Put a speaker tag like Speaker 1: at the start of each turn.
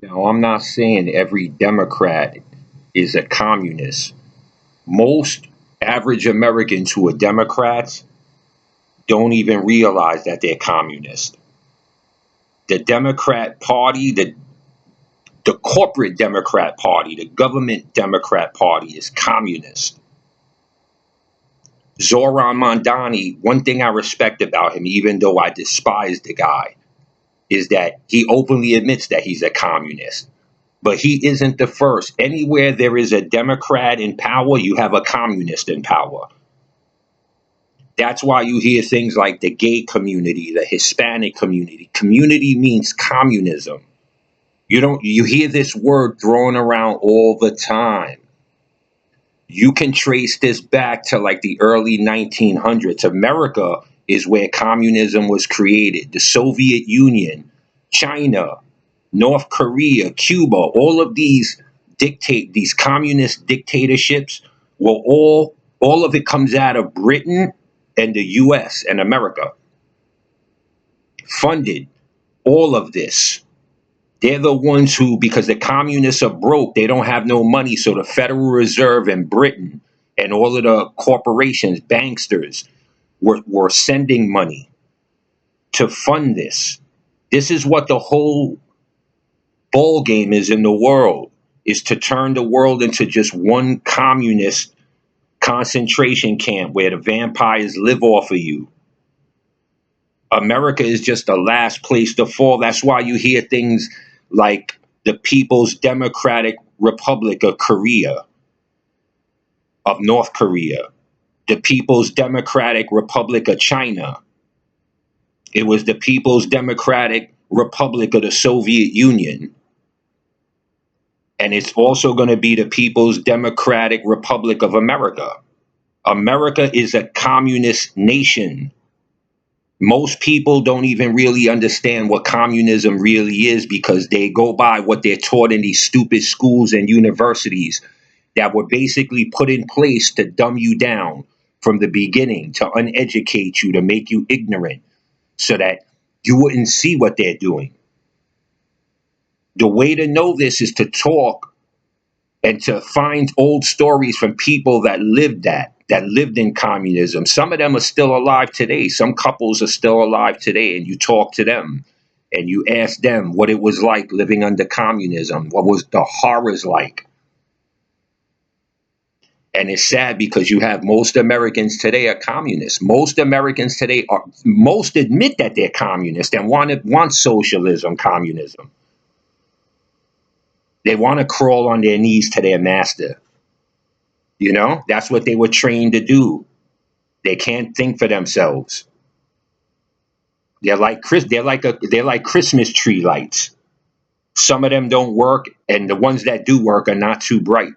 Speaker 1: Now, I'm not saying every Democrat is a communist. Most average Americans who are Democrats don't even realize that they're communist. The Democrat Party, the corporate Democrat Party, the government Democrat Party is communist. Zoran Mondani, one thing I respect about him, even though I despise the guy, is that he openly admits that he's a communist. But he isn't the first. Anywhere there is a Democrat in power, you have a communist in power. That's why you hear things like the gay community, the Hispanic community. Community means communism. You hear this word thrown around all the time. You can trace this back to like the early 1900s. America is where communism was created. The Soviet Union, China, North Korea, Cuba, all of these communist dictatorships were all of it comes out of Britain and the US and America. Funded all of this. They're the ones who, because the communists are broke, they don't have no money. So the Federal Reserve in Britain and all of the corporations, banksters, were sending money to fund this. This is what the whole ball game is in the world, is to turn the world into just one communist concentration camp where the vampires live off of you. America is just the last place to fall. That's why you hear things like the People's Democratic Republic of Korea, of North Korea, the People's Democratic Republic of China. It was the People's Democratic Republic of the Soviet Union. And it's also going to be the People's Democratic Republic of America. America is a communist nation. Most people don't even really understand what communism really is because they go by what they're taught in these stupid schools and universities that were basically put in place to dumb you down from the beginning, to uneducate you, to make you ignorant so that you wouldn't see what they're doing. The way to know this is to talk and to find old stories from people that lived in communism. Some of them are still alive today. Some couples are still alive today, and you talk to them and you ask them what it was like living under communism, what was the horrors like. And it's sad because you have most Americans today are communists. Most Americans today most admit that they're communist and want socialism, communism. They want to crawl on their knees to their master. That's what they were trained to do. They can't think for themselves. They're like Christmas tree lights. Some of them don't work, and the ones that do work are not too bright.